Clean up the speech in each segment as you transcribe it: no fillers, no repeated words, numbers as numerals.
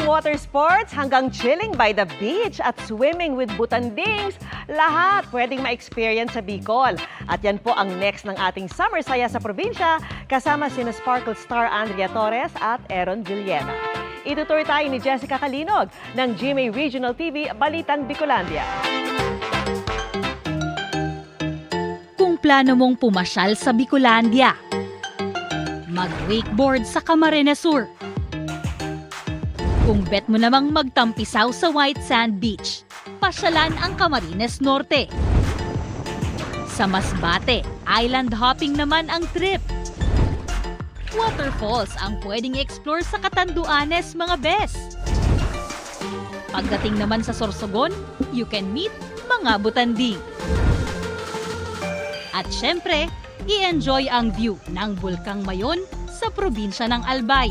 water sports hanggang chilling by the beach at swimming with butandings, lahat pwedeng ma-experience sa Bicol. At yan po ang next ng ating Summer Saya sa probinsya kasama sina Sparkle star Andrea Torres at Aaron Villena. Itutur tayo ni Jessica Kalinog ng GMA Regional TV Balitang Bicolandia. Kung plano mong pumasyal sa Bicolandia, mag-wakeboard sa Camarines Sur, kung bet mo namang magtampisaw sa White Sand Beach, pasyalan ang Camarines Norte. Sa Masbate, island hopping naman ang trip. Waterfalls ang pwedeng i-explore sa Catanduanes, mga bes. Pagdating naman sa Sorsogon, you can meet mga butanding. At syempre, i-enjoy ang view ng Bulkang Mayon sa probinsya ng Albay.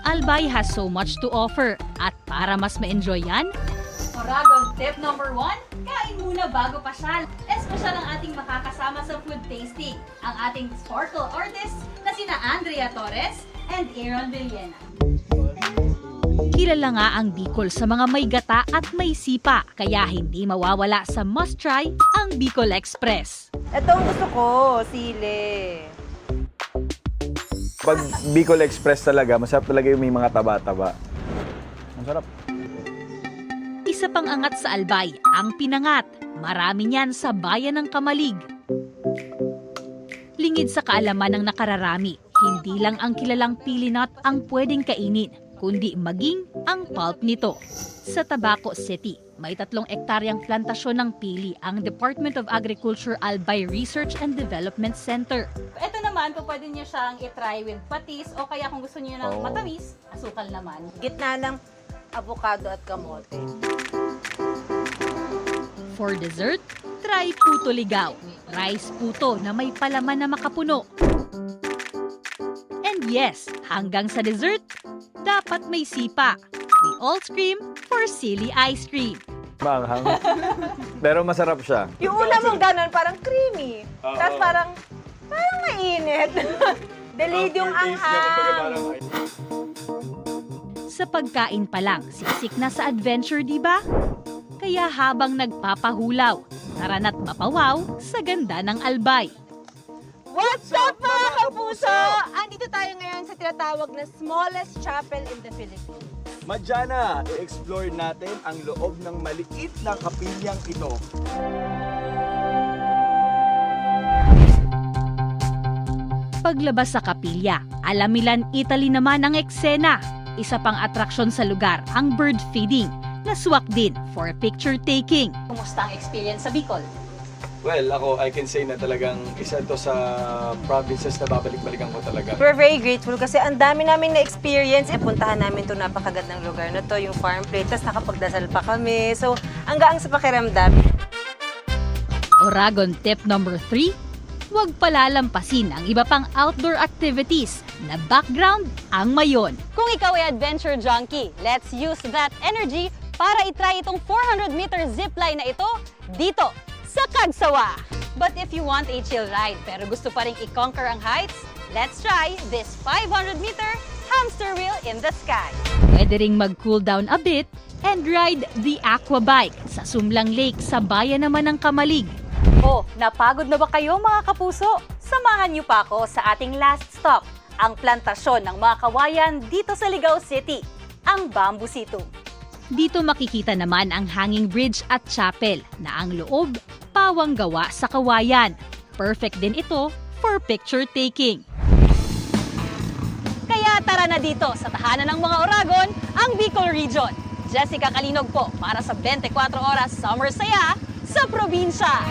Albay has so much to offer at para mas ma-enjoy yan, Oragon tip number 1, kain muna bago pasyal. Espesyal ang ating makakasama sa food tasting, ang ating Sparkle artists na sina Andrea Torres and Aaron Villena. Kilala nga ang Bicol sa mga may gata at may sipa, kaya hindi mawawala sa must-try ang Bicol Express. Ito ang gusto ko, sili. Pag Bicol Express talaga, masarap talaga yung may mga taba-taba. Masarap. Isa pang angat sa Albay, ang pinangat. Marami niyan sa bayan ng Kamalig. Lingid sa kaalaman ng nakararami, hindi lang ang kilalang pili nut ang pwedeng kainin, kundi maging ang pulp nito. Sa Tabaco City, may 3 ektaryang plantasyon ng pili ang Department of Agriculture Albay Research and Development Center. Ito naman, po pwede niyo siyang i-try with patis o kaya kung gusto niyo ng matamis, asukal naman. Gitna ng avocado at kamote. For dessert, try puto ligaw, rice puto na may palaman na makapuno. And yes, hanggang sa dessert, dapat may sipa. We all scream for silly ice cream. Maanghang. Pero masarap siya. Yung una mong ganun, parang creamy. Tapos parang mainit. Delayed yung anghang. Sa pagkain pa lang, siksik na sa adventure, di ba? Kaya habang nagpapahulaw, tara na't mapawaw sa ganda ng Albay. What's up mga kapuso? Andito tayo ngayon sa tinatawag na smallest chapel in the Philippines. Madyana, i-explore natin ang loob ng maliit na kapilyang ito. Paglabas sa kapilya, Alamilan, Italy naman ang eksena. Isa pang atraksyon sa lugar, ang bird feeding, na swak din for picture taking. Kumusta ang experience sa Bicol? Well, ako, I can say na talagang isa to sa provinces na babalik-balikan ko talaga. We're very grateful kasi ang dami namin na-experience. Puntahan namin itong napakagandang lugar na to, yung farm plate. Tapos nakapagdasal pa kami. So, ang gaang sa pakiramdam. Oragon tip number 3, huwag palalampasin ang iba pang outdoor activities na background ang Mayon. Kung ikaw ay adventure junkie, let's use that energy para itry itong 400-meter zipline na ito dito sa Cagsawa. But if you want a chill ride pero gusto pa rin i-conquer ang heights, let's try this 500-meter hamster wheel in the sky. Pwede ring mag-cool down a bit and ride the aqua bike sa Sumlang Lake sa bayan naman ng Kamalig. Oh, napagod na ba kayo mga kapuso? Samahan niyo pa ako sa ating last stop, ang plantasyon ng mga kawayan dito sa Ligao City, ang Bamboo Situ. Dito makikita naman ang hanging bridge at chapel na ang loob pawang gawa sa kawayan. Perfect din ito for picture taking. Kaya tara na dito sa tahanan ng mga Oragon, ang Bicol Region. Jessica Kalinog po para sa 24 Oras Summer Saya sa probinsya.